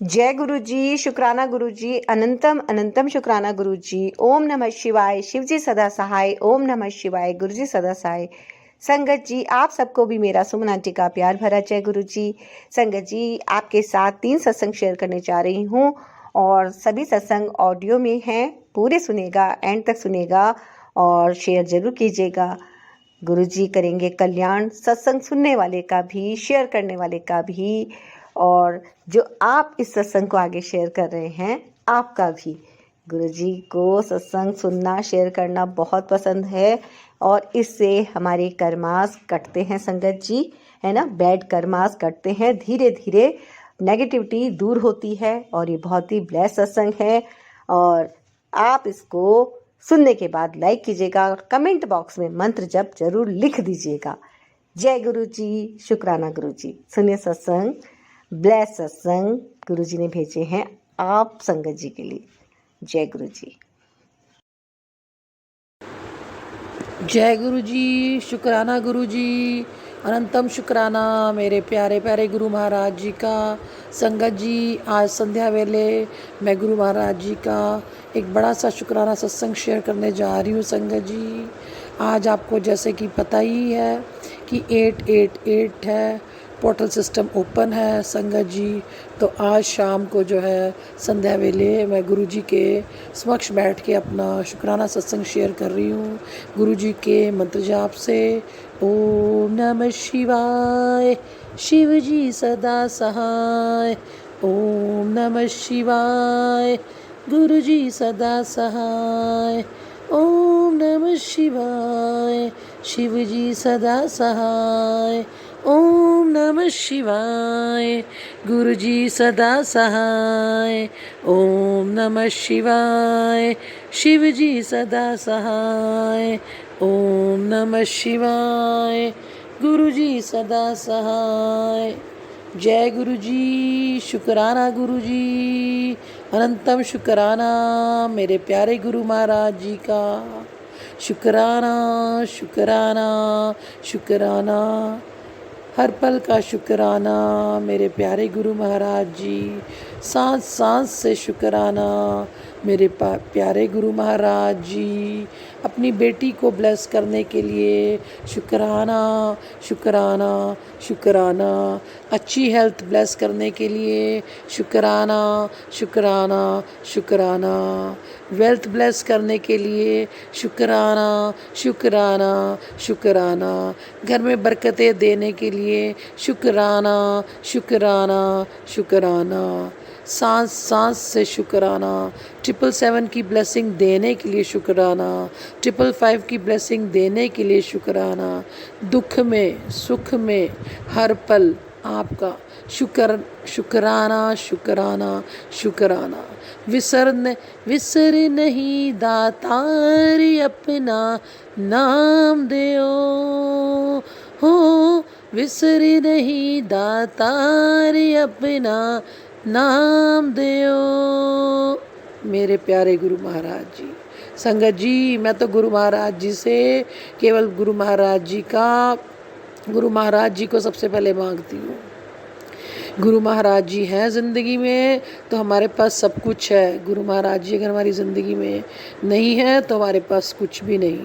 जय गुरु जी, शुक्राना गुरु जी, अनंतम अनंतम शुक्राना गुरु जी। ओम नमः शिवाय, शिव जी सदा सहाय। ओम नमः शिवाय, गुरु जी सदा सहाय। संगत जी, आप सबको भी मेरा सुमन आंटी का प्यार भरा जय गुरु जी। संगत जी, आपके साथ 3 सत्संग शेयर करने जा रही हूँ और सभी सत्संग ऑडियो में हैं। पूरे सुनेगा, एंड तक सुनेगा और शेयर जरूर कीजिएगा। गुरु जी करेंगे कल्याण, सत्संग सुनने वाले का भी, शेयर करने वाले का भी, और जो आप इस सत्संग को आगे शेयर कर रहे हैं आपका भी। गुरु जी को सत्संग सुनना, शेयर करना बहुत पसंद है और इससे हमारे कर्मास कटते हैं संगत जी, है ना। बैड कर्मास कटते हैं, धीरे धीरे नेगेटिविटी दूर होती है और ये बहुत ही ब्लेस्ड सत्संग है। और आप इसको सुनने के बाद लाइक कीजिएगा और कमेंट बॉक्स में मंत्र जप जरूर लिख दीजिएगा। जय गुरु जी, शुक्राना गुरु जी। सुनिए सत्संग, ब्लेस सत्संग गुरु जी ने भेजे हैं आप संगत जी के लिए। जय गुरु जी। जय गुरु जी, शुक्राना गुरु जी, अनंतम शुक्राना मेरे प्यारे प्यारे गुरु महाराज जी का। संगत जी, आज संध्या वेले मैं गुरु महाराज जी का एक बड़ा सा शुक्राना सत्संग शेयर करने जा रही हूँ। संगत जी, आज आपको जैसे कि पता ही है कि 888 है, पोर्टल सिस्टम ओपन है संगत जी। तो आज शाम को जो है संध्या वेले मैं गुरु जी के समक्ष बैठ के अपना शुक्राना सत्संग शेयर कर रही हूँ गुरु जी के मंत्र जाप से। ओम नमः शिवाय, शिव जी सदा सहाय। ओम नमः शिवाय, गुरु जी सदा सहाय। ओम नमः शिवाय, शिव जी सदा सहाय। ओम नमः शिवाय, गुरु जी सदा सहाय। ओम नमः शिवाय, शिव जी सदा सहाय। ओम नमः शिवाय, गुरु जी सदा सहाय। जय गुरु जी, शुक्राना गुरु जी, अनंतम शुक्राना मेरे प्यारे गुरु महाराज जी का। शुक्राना शुक्राना शुक्राना, हर पल का शुक्राना मेरे प्यारे गुरु महाराज जी। सांस सांस से शुक्राना मेरे प्यारे गुरु महाराज जी। अपनी बेटी को ब्लेस करने के लिए शुक्राना शुक्राना शुक्राना। अच्छी हेल्थ ब्लेस करने के लिए शुक्राना शुक्राना शुक्राना। वेल्थ ब्लेस करने के लिए शुक्राना शुक्राना शुक्राना। घर में बरकतें देने के लिए शुक्राना शुक्राना शुक्राना। सांस सांस से शुक्राना। 777 की ब्लेसिंग देने के लिए शुक्राना। 555 की ब्लेसिंग देने के लिए शुक्राना। दुख में सुख में हर पल आपका शुक्राना शुक्राना शुक्राना। विसर नहीं दातार अपना नाम देओ हो। विसर नहीं दातार अपना नाम देओ मेरे प्यारे गुरु महाराज जी। संगत जी, मैं तो गुरु महाराज जी से केवल गुरु महाराज जी को सबसे पहले मांगती हूँ। गुरु महाराज जी हैं ज़िंदगी में तो हमारे पास सब कुछ है। गुरु महाराज जी अगर हमारी ज़िंदगी में नहीं है तो हमारे पास कुछ भी नहीं।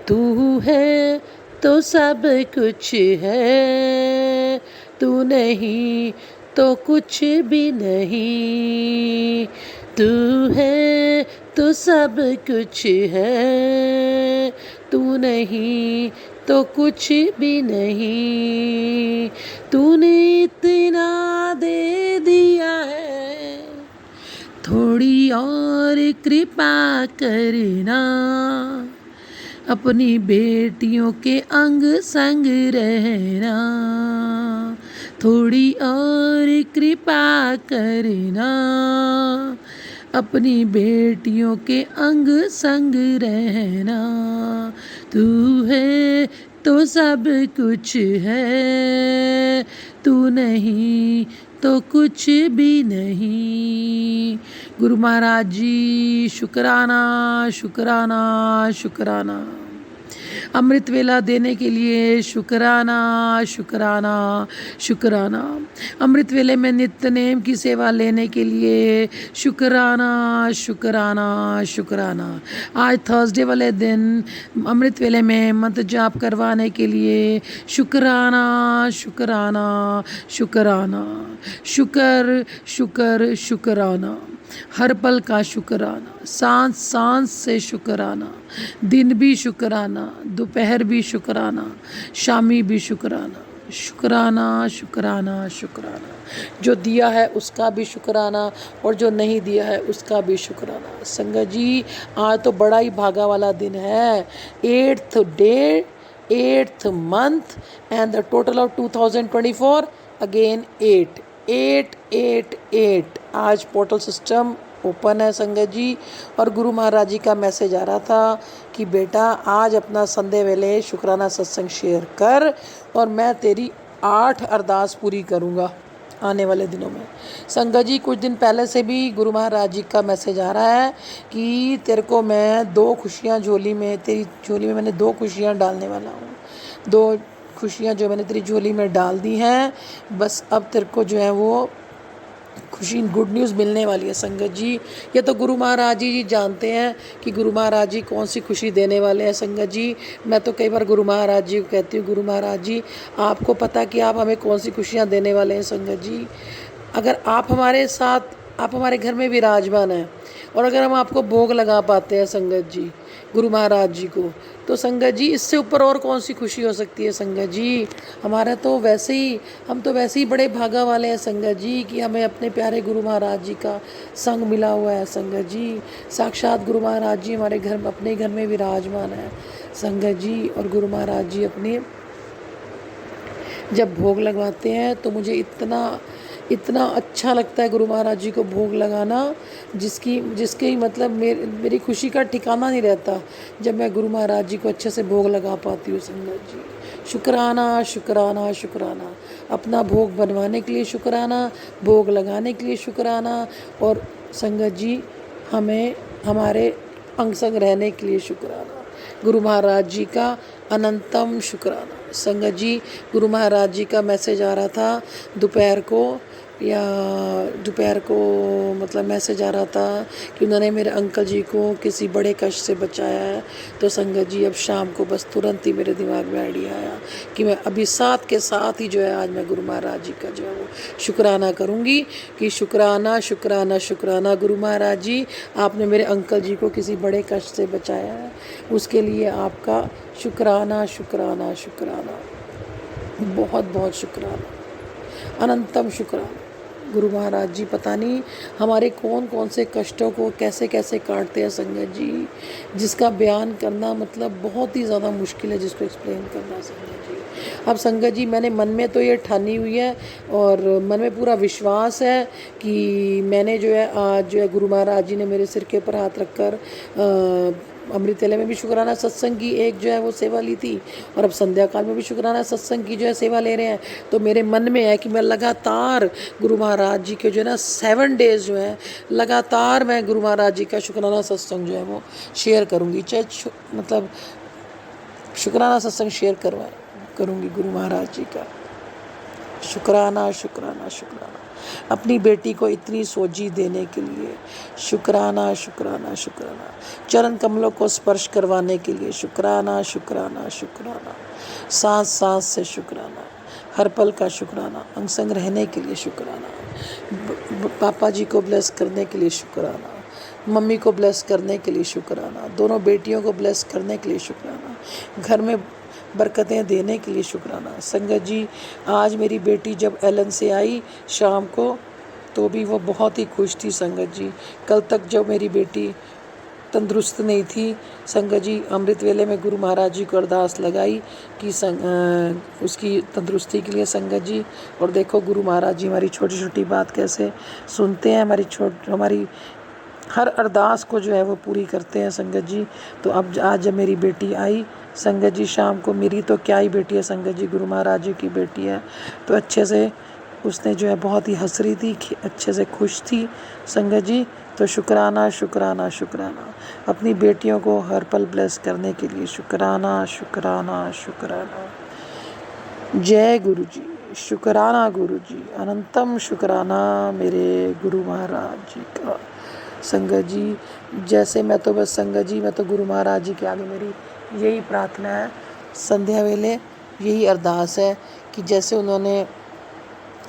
तू है तो सब कुछ है, तू नहीं तो कुछ भी नहीं। तू है तो सब कुछ है, तू नहीं तो कुछ भी नहीं। तूने इतना दे दिया है, थोड़ी और कृपा करना। अपनी बेटियों के अंग संग रहना, थोड़ी और कृपा करना। अपनी बेटियों के अंग संग रहना। तू है तो सब कुछ है, तू नहीं तो कुछ भी नहीं। गुरु महाराज जी शुक्राना शुक्राना शुक्राना। अमृत वेला देने के लिए शुक्राना शुक्राना शुक्राना। अमृत वेले में नित्य नेम की सेवा लेने के लिए शुक्राना शुक्राना शुक्राना। आज थर्सडे वाले दिन अमृत वेले में मंत्र जाप करवाने के लिए शुक्राना शुक्राना शुक्राना। शुक्र शुक्र शुक्राना, हर पल का शुक्राना, सांस सांस से शुक्राना, दिन भी शुक्राना, दोपहर भी शुक्राना, शामी भी शुक्राना। शुक्राना शुक्राना शुक्राना। जो दिया है उसका भी शुक्राना और जो नहीं दिया है उसका भी शुक्राना। संगत जी आज तो बड़ा ही भागा वाला दिन है। 8th day 8th month and the total of 2024 again 8 8 8 8। आज पोर्टल सिस्टम ओपन है संगत जी। और गुरु महाराज जी का मैसेज आ रहा था कि बेटा आज अपना संध्या वेले शुक्राना सत्संग शेयर कर और मैं तेरी 8 अरदास पूरी करूँगा आने वाले दिनों में। संगत जी कुछ दिन पहले से भी गुरु महाराज जी का मैसेज आ रहा है कि तेरे को मैं 2 खुशियाँ झोली में, तेरी झोली में मैंने 2 खुशियाँ डालने वाला हूँ। 2 खुशियाँ जो मैंने तेरी झोली में डाल दी हैं, बस अब तेरे को जो है वो खुशी गुड न्यूज़ मिलने वाली है। संगत जी ये तो गुरु महाराज जी जानते हैं कि गुरु महाराज जी कौन सी खुशी देने वाले हैं। संगत जी मैं तो कई बार गुरु महाराज जी को कहती हूँ, गुरु महाराज जी आपको पता कि आप हमें कौन सी खुशियाँ देने वाले हैं। संगत जी अगर आप हमारे साथ, आप हमारे घर में विराजमान हैं और अगर हम आपको भोग लगा पाते हैं संगत जी, गुरु महाराज जी को, तो संगत जी इससे ऊपर और कौन सी खुशी हो सकती है। संगत जी हमारा तो वैसे ही, हम तो वैसे ही बड़े भागा वाले हैं संगत जी कि हमें अपने प्यारे गुरु महाराज जी का संग मिला हुआ है। संगत जी साक्षात गुरु महाराज जी हमारे घर में, अपने घर में विराजमान है संगत जी। और गुरु महाराज जी अपने जब भोग लगवाते हैं तो मुझे इतना अच्छा लगता है गुरु महाराज जी को भोग लगाना, जिसके मतलब मेरी खुशी का ठिकाना नहीं रहता जब मैं गुरु महाराज जी को अच्छे से भोग लगा पाती हूँ। संगत जी शुक्राना शुक्राना शुक्राना। अपना भोग बनवाने के लिए शुक्राना, भोग लगाने के लिए शुक्राना और संगत जी हमें हमारे अंग संग रहने के लिए शुक्राना। गुरु महाराज जी का अनंतम शुक्राना। संगत जी गुरु महाराज जी का मैसेज आ रहा था दोपहर को मतलब मैसेज आ रहा था कि उन्होंने मेरे अंकल जी को किसी बड़े कष्ट से बचाया है। तो संगत जी अब शाम को बस तुरंत ही मेरे दिमाग में आइडिया आया कि मैं अभी साथ के साथ ही जो है आज मैं गुरु महाराज जी का जो है वो शुक्राना करूँगी कि शुक्राना शुक्राना शुक्राना गुरु महाराज जी, आपने मेरे अंकल जी को किसी बड़े कष्ट से बचाया है, उसके लिए आपका शुक्राना शुक्राना शुक्राना, बहुत बहुत शुक्राना, अनंतम शुक्राना। गुरु महाराज जी पता नहीं हमारे कौन कौन से कष्टों को कैसे कैसे काटते हैं संगत जी, जिसका बयान करना मतलब बहुत ही ज़्यादा मुश्किल है, जिसको एक्सप्लेन करना संगत जी। अब संगत जी मैंने मन में तो ये ठानी हुई है और मन में पूरा विश्वास है कि मैंने जो है आज जो है गुरु महाराज जी ने मेरे सिर के ऊपर हाथ रखकर अमृत वेले में भी शुक्राना सत्संग की एक जो है वो सेवा ली थी और अब संध्या काल में भी शुक्राना सत्संग की जो है सेवा ले रहे हैं। तो मेरे मन में है कि मैं लगातार गुरु महाराज जी के जो है ना 7 डेज़ जो है लगातार मैं गुरु महाराज जी का शुक्राना सत्संग जो है वो शेयर करूँगी, चाहे मतलब शुक्राना सत्संग शेयर करूँगी गुरु महाराज जी का। शुक्राना शुक्राना शुक्राना। अपनी बेटी को इतनी सोजी देने के लिए शुक्राना शुक्राना शुक्राना। चरण कमलों को स्पर्श करवाने के लिए शुक्राना शुक्राना शुक्राना। सांस सांस से शुक्राना, हर पल का शुक्राना, अंग संग रहने के लिए शुक्राना, पापा जी को ब्लेस करने के लिए शुक्राना, मम्मी को ब्लेस करने के लिए शुक्राना, दोनों बेटियों को ब्लेस करने के लिए शुक्राना, घर में बरकतें देने के लिए शुक्राना। संगत जी आज मेरी बेटी जब एलन से आई शाम को तो भी वो बहुत ही खुश थी संगत जी। कल तक जब मेरी बेटी तंदुरुस्त नहीं थी संगत जी, अमृत वेले में गुरु महाराज जी को अरदास लगाई कि उसकी तंदुरुस्ती के लिए संगत जी। और देखो गुरु महाराज जी हमारी छोटी छोटी बात कैसे सुनते हैं, हमारी हर अरदास को जो है वो पूरी करते हैं संगत जी। तो अब आज जब मेरी बेटी आई संगत जी शाम को, मेरी तो क्या ही बेटी है संगत जी, गुरु महाराज जी की बेटी है, तो अच्छे से उसने जो है बहुत ही हंस रही थी, अच्छे से खुश थी संगत जी। तो शुक्राना शुक्राना शुक्राना, अपनी बेटियों को हर पल ब्लेस करने के लिए शुक्राना शुक्राना शुक्राना। जय गुरु जी, शुक्राना गुरु जी, अनंतम शुक्राना मेरे गुरु महाराज जी का। संगत जी, जैसे मैं तो बस संगत जी, मैं तो गुरु महाराज जी के आगे मेरी यही प्रार्थना है, संध्या वेले यही अरदास है कि जैसे उन्होंने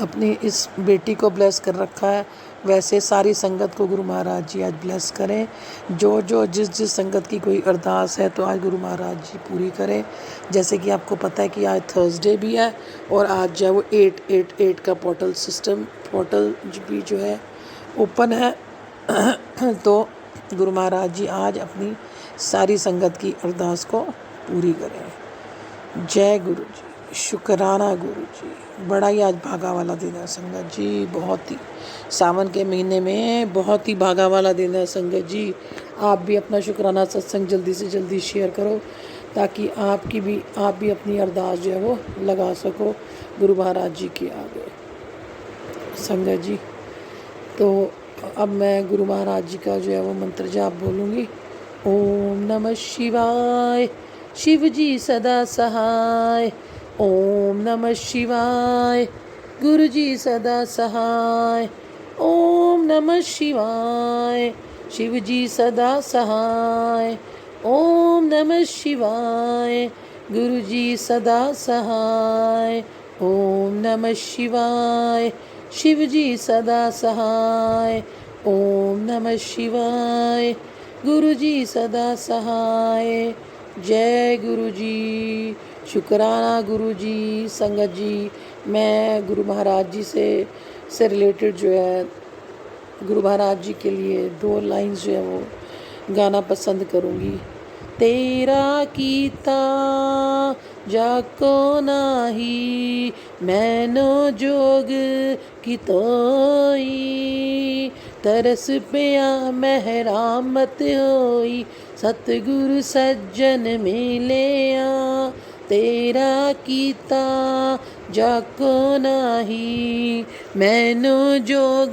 अपनी इस बेटी को ब्लेस कर रखा है, वैसे सारी संगत को गुरु महाराज जी आज ब्लेस करें। जो जो जिस जिस संगत की कोई अरदास है तो आज गुरु महाराज जी पूरी करें। जैसे कि आपको पता है कि आज थर्सडे भी है और आज जो है वो 888 का पोर्टल भी जो है ओपन है। तो गुरु महाराज जी आज अपनी सारी संगत की अरदास को पूरी करें। जय गुरु जी, शुक्राना गुरु जी। बड़ा ही आज भागा वाला दिन है संगत जी, बहुत ही सावन के महीने में बहुत ही भागा वाला दिन है संगत जी। आप भी अपना शुक्राना सत्संग जल्दी से जल्दी शेयर करो ताकि आप भी अपनी अरदास जो है वो लगा सको गुरु महाराज जी के आगे संगत जी। तो अब मैं गुरु महाराज जी का जो है वो मंत्र जाप बोलूँगी। ओम नमः शिवाय, शिव जी सदा सहाय। ओम नमः शिवाय, गुरु जी सदा सहाय। ओम नमः शिवाय, शिव जी सदा सहाय। ओम नमः शिवाय, गुरु जी सदा सहाय। ओम नमः शिवाय, शिव जी सदा सहाय। ओम नमः शिवाय, गुरु जी सदा सहाय। जय गुरु जी, शुक्राना गुरु जी। संगत जी, मैं गुरु महाराज जी से रिलेटेड जो है गुरु महाराज जी के लिए 2 लाइन्स जो है वो गाना पसंद करूँगी। तेरा कीता जाको नाही, मैनो जोग की तोई। तरस पिया महरामत होई, सतगुरु सज्जन मिलिया। तेरा कीता जाको नाही, मैनो जोग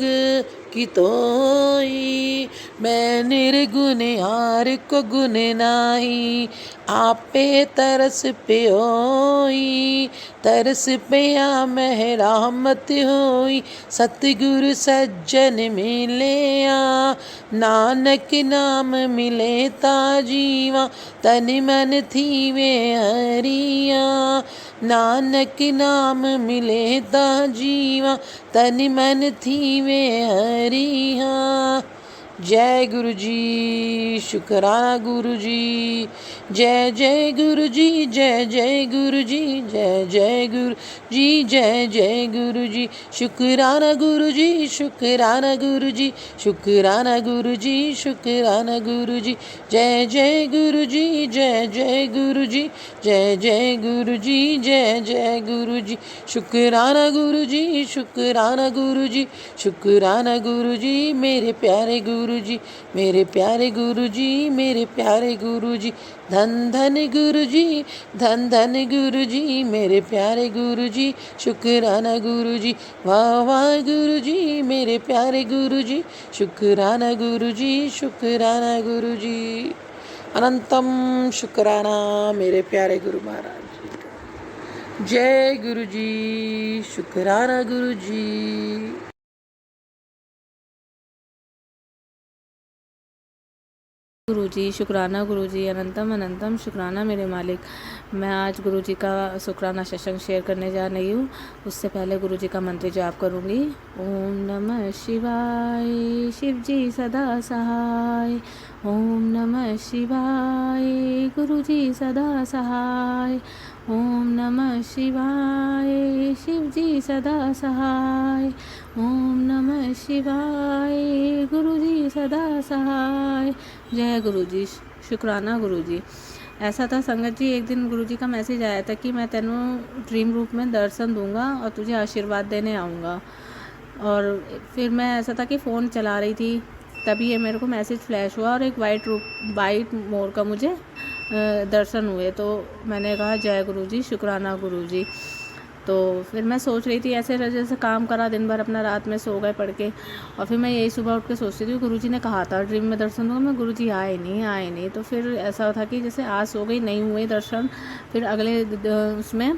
की तोई। मैं निर्गुण हार को गुण नाही, आपे तरस प्योई। तरस पिया महरामत होई, सतगुरु सज्जन मिलिया। नानक नाम मिले ता जीवा, तन मन थीवे हरिया। नानक नाम मिले ता जीवा, तन मन थीवे हरिया। जय गुरु जी, शुक्राना गुरु जी। जय जय गुरु जी, जय जय गुरु जी, जय जय गुरु जी, जय जय गुरु जी। शुक्राना गुरु जी, शुक्राना गुरु जी, शुक्राना गुरु जी, शुक्राना गुरु जी। जय जय गुरु जी, जय जय गुरु जी, जय जय गुरु जी, जय जय गुरु जी। शुक्राना गुरु जी, शुक्राना गुरु जी, शुक्राना गुरु जी। मेरे प्यारे गुरु जी, मेरे प्यारे गुरु जी, मेरे प्यारे गुरु जी। धन धन गुरु जी, धन धन गुरु जी, मेरे प्यारे गुरु जी। शुक्राना गुरु जी, वाह वाह गुरु जी, मेरे प्यारे गुरु जी। शुक्राना गुरु जी, शुक्राना गुरु जी। अनंतम शुक्राना मेरे प्यारे गुरु महाराज जी का। जय गुरु जी, शुक्राना गुरु जी। गुरु जी, शुक्राना गुरु जी, अनंतम अनंतम शुक्राना मेरे मालिक। मैं आज गुरु जी का शुक्राना सत्संग शेयर करने जा रही हूँ। उससे पहले गुरु जी का मंत्र जाप करूँगी। ओम नमः शिवाय, शिव जी सदा सहाय। ओम नमः शिवाय, गुरु जी सदा सहाय। ओम नमः शिवाय, शिव जी सदा सहाय। ओम नमः शिवाय, गुरु जी सदा सहाय। जय गुरु जी, शुक्राना गुरु जी। ऐसा था संगत जी, एक दिन गुरु जी का मैसेज आया था कि मैं तेनों ड्रीम रूप में दर्शन दूंगा और तुझे आशीर्वाद देने आऊँगा। और फिर मैं ऐसा था कि फ़ोन चला रही थी, तभी ये मेरे को मैसेज फ्लैश हुआ और एक वाइट मोर का मुझे दर्शन हुए। तो मैंने कहा जय गुरु जी, शुक्राना गुरु जी। तो फिर मैं सोच रही थी ऐसे जैसे काम करा दिन भर अपना, रात में सो गए पढ़ के, और फिर मैं यही सुबह उठ के सोचती थी गुरुजी ने कहा था ड्रीम में दर्शन दूंगा, मैं गुरुजी आए नहीं। तो फिर ऐसा था कि जैसे आज सो गई, नहीं हुए दर्शन, फिर उसमें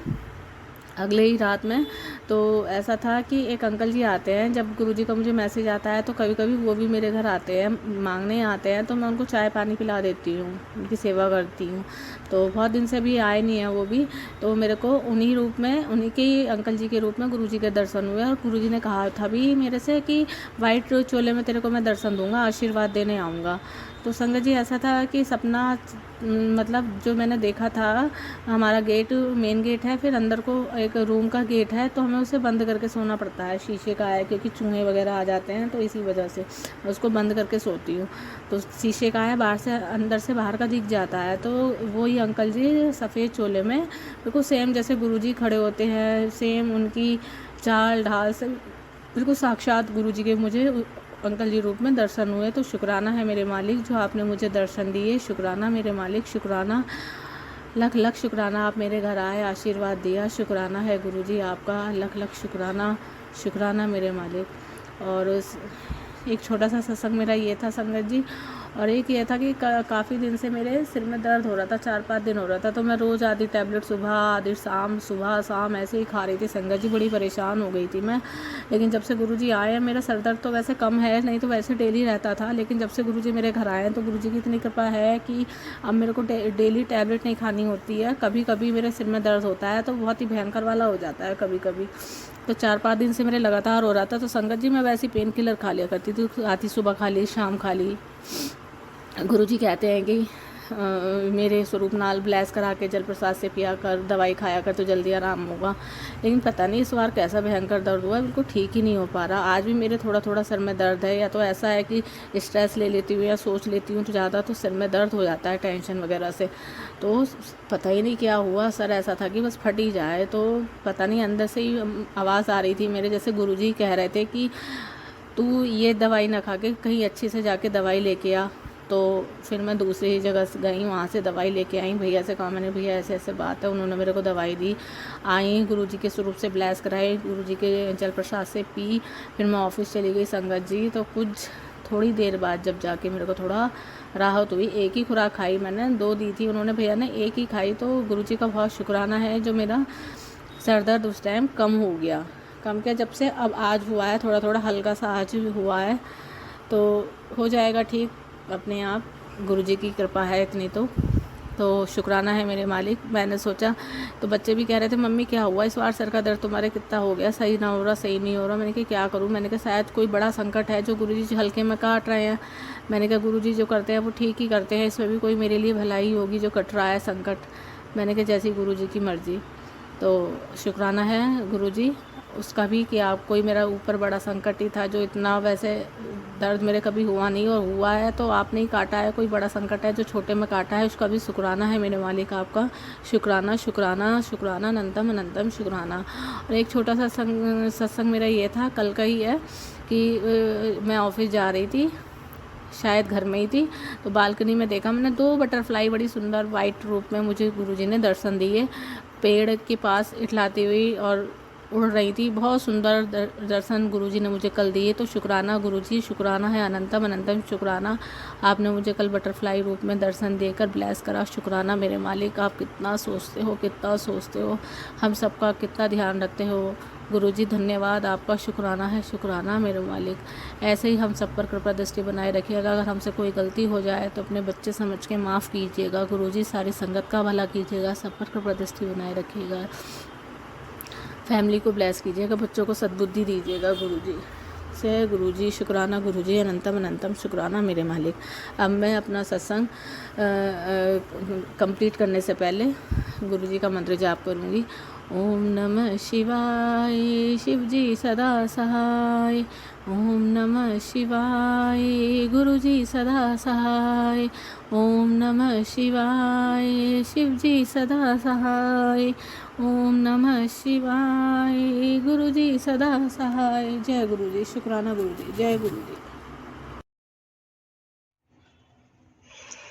अगले ही रात में तो ऐसा था कि एक अंकल जी आते हैं, जब गुरुजी का मुझे मैसेज आता है तो कभी कभी वो भी मेरे घर आते हैं, मांगने आते हैं, तो मैं उनको चाय पानी पिला देती हूँ, उनकी सेवा करती हूँ। तो बहुत दिन से भी आए नहीं हैं वो भी, तो मेरे को उन्हीं रूप में, उन्हीं के अंकल जी के रूप में गुरुजी के दर्शन हुए। और गुरुजी ने कहा था भी मेरे से कि वाइट चोले में तेरे को मैं दर्शन दूंगा, आशीर्वाद देने आऊँगा। तो संगत जी ऐसा था कि सपना, मतलब जो मैंने देखा था, हमारा गेट मेन गेट है, फिर अंदर को एक रूम का गेट है, तो हमें उसे बंद करके सोना पड़ता है, शीशे का है क्योंकि चूहे वगैरह आ जाते हैं, तो इसी वजह से उसको बंद करके सोती हूँ। तो शीशे का है, बाहर से अंदर से बाहर का दिख जाता है। तो वही अंकल जी सफ़ेद चोले में बिल्कुल सेम जैसे गुरुजी खड़े होते हैं, सेम उनकी चाल ढाल से बिल्कुल साक्षात गुरुजी के मुझे अंकल जी रूप में दर्शन हुए। तो शुक्राना है मेरे मालिक जो आपने मुझे दर्शन दिए, शुक्राना मेरे मालिक, शुक्राना, लख लख शुक्राना आप मेरे घर आए, आशीर्वाद दिया, शुक्राना है गुरुजी आपका, लख लख शुक्राना, शुक्राना मेरे मालिक। और एक छोटा सा सत्संग मेरा ये था संगत जी, और एक ये था कि काफ़ी दिन से मेरे सिर में दर्द हो रहा था, 4-5 दिन हो रहा था, तो मैं रोज़ आधी टैबलेट सुबह आधी शाम, सुबह शाम ऐसे ही खा रही थी संगत जी, बड़ी परेशान हो गई थी मैं। लेकिन जब से गुरुजी आए हैं, मेरा सर दर्द तो वैसे कम है, नहीं तो वैसे डेली रहता था, लेकिन जब से गुरुजी मेरे घर आए हैं तो गुरुजी की इतनी कृपा है कि अब मेरे को डेली टैबलेट नहीं खानी होती है। कभी कभी मेरे सिर में दर्द होता है तो बहुत ही भयंकर वाला हो जाता है कभी कभी, तो 4-5 दिन से मेरे लगातार हो रहा था। तो संगत जी मैं वैसे पेन किलर खा लिया करती थी, आती सुबह खा ली, शाम खा ली। गुरुजी कहते हैं कि मेरे स्वरूप नाल ब्लेस करा के जल प्रसाद से पिया कर, दवाई खाया कर तो जल्दी आराम होगा। लेकिन पता नहीं इस बार कैसा भयंकर दर्द हुआ, बिल्कुल ठीक ही नहीं हो पा रहा। आज भी मेरे थोड़ा थोड़ा सर में दर्द है, या तो ऐसा है कि स्ट्रेस ले लेती हूँ या सोच लेती हूँ तो ज़्यादा, तो सिर में दर्द हो जाता है टेंशन वगैरह से। तो पता ही नहीं क्या हुआ, सर ऐसा था कि बस फट ही जाए। तो पता नहीं अंदर से ही आवाज़ आ रही थी मेरे, जैसे गुरुजी कह रहे थे कि तू ये दवाई ना खा के कहीं अच्छे से जाके दवाई लेके आ। तो फिर मैं दूसरी जगह गई, वहाँ से दवाई लेके आई, भैया से कहा मैंने, भैया ऐसे ऐसे बात है, उन्होंने मेरे को दवाई दी, आई गुरुजी के स्वरूप से ब्लेस कराई, गुरुजी के जल प्रसाद से पी, फिर मैं ऑफिस चली गई संगत जी। तो कुछ थोड़ी देर बाद जब जाके मेरे को थोड़ा राहत हुई, एक ही खुराक खाई मैंने, 2 दी थी उन्होंने भैया ने, एक ही खाई। तो गुरुजी का बहुत शुक्राना है जो मेरा सर दर्द उस टाइम कम हो गया, कम क्या जब से अब आज हुआ है, थोड़ा थोड़ा हल्का सा आज हुआ है, तो हो जाएगा ठीक अपने आप, गुरुजी की कृपा है इतनी। तो शुक्राना है मेरे मालिक। मैंने सोचा, तो बच्चे भी कह रहे थे मम्मी क्या हुआ इस बार, सर का दर्द तुम्हारे कितना हो गया, सही ना हो रहा, सही नहीं हो रहा। मैंने कहा क्या करूं, मैंने कहा शायद कोई बड़ा संकट है जो गुरुजी हल्के में काट रहे हैं। मैंने कहा गुरुजी जो करते हैं वो ठीक ही करते हैं, इसमें भी कोई मेरे लिए भलाई होगी जो कट रहा है संकट। मैंने कहा जैसी गुरुजी की मर्जी। तो शुक्राना है गुरुजी उसका भी कि आप, कोई मेरा ऊपर बड़ा संकट ही था जो इतना, वैसे दर्द मेरे कभी हुआ नहीं और हुआ है तो आपने ही काटा है, कोई बड़ा संकट है जो छोटे में काटा है, उसका भी शुक्राना है मेरे मालिक आपका, शुक्राना शुक्राना शुक्राना, अनंतम अनंतम शुक्राना। और एक छोटा सा सत्संग मेरा ये था, कल का ही है, कि मैं ऑफिस जा रही थी, शायद घर में ही थी, तो बालकनी में देखा मैंने 2 बटरफ्लाई बड़ी सुंदर वाइट रूप में मुझे गुरुजी ने दर्शन दिए, पेड़ के पास इठलाती हुई और उड़ रही थी। बहुत सुंदर दर्शन गुरुजी ने मुझे कल दिए। तो शुक्राना गुरुजी, शुक्राना है, अनंतम अनंतम शुक्राना, आपने मुझे कल बटरफ्लाई रूप में दर्शन देकर ब्लेस करा। शुक्राना मेरे मालिक, आप कितना सोचते हो, कितना सोचते हो, हम सबका कितना ध्यान रखते हो गुरुजी, धन्यवाद आपका, शुक्राना है, शुक्राना मेरे मालिक। ऐसे ही हम सब पर कृपा दृष्टि बनाए रखिएगा। अगर हमसे कोई गलती हो जाए तो अपने बच्चे समझ के माफ़ कीजिएगा गुरुजी, सारी संगत का भला कीजिएगा, सब पर कृपा दृष्टि बनाए रखिएगा, फैमिली को ब्लेस कीजिएगा, बच्चों को सद्बुद्धि दीजिएगा गुरुजी से। गुरुजी शुक्राना, गुरुजी अनंतम अनंतम शुक्राना मेरे मालिक। अब मैं अपना सत्संग कंप्लीट करने से पहले गुरुजी का मंत्र जाप करूँगी। ओम नमः शिवाय, शिव जी सदा सहाय। ओम नमः शिवाय, गुरुजी सदा सहाय। ओम नमः शिवाय, शिव जी सदा सहाय। ओम नमः शिवाय, गुरुजी सदा सहाय। जय गुरुजी, शुक्राना गुरुजी, जय गुरुजी।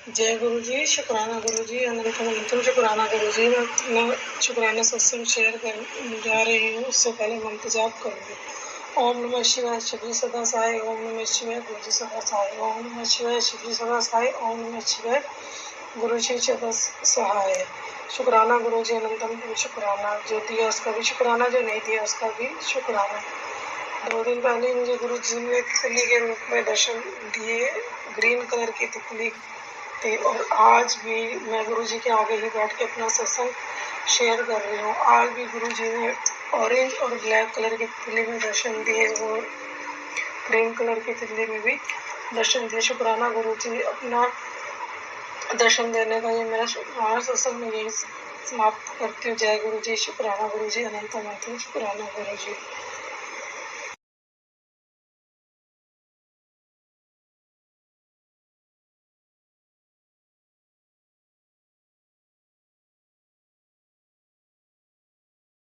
जय गुरु जी, शुक्राना गुरु जी, अनंतम शुक्राना गुरु जी। मैं अपना शुक्राना सत्संग शेयर कर जा रही हूँ। उससे पहले मंत्र जाप करूँगी। ओम नमः शिवाय शिव जी सदा साई। ओम नमः शिवाय गुरु जी सदा साई। ओम नमः शिवाय शिव जी सदा साई। ओम नमः शिवाय गुरु जी सदा सहाय। शुक्राना गुरु जी, अनंतम शुक्राना। जो दिया उसका भी शुक्राना, जो नहीं दिया उसका भी शुक्राना। 2 दिन पहले मुझे गुरु जी ने तितली के रूप में दर्शन दिए, ग्रीन कलर की तितली थी। और आज भी मैं गुरु जी के आगे ही बैठ के अपना सत्संग शेयर कर रही हूँ। आज भी गुरु जी ने ऑरेंज और ब्लैक कलर की तितली में दर्शन दिए और ग्रीन कलर की तितली में भी दर्शन दिए। शुक्राना गुरु जी, अपना दर्शन देने का ये मेरा शुक्राना सत्संग में यही समाप्त करती हूँ। जय गुरु जी, शुक्राना गुरु जी, अनंत शुक्राना गुरु जी।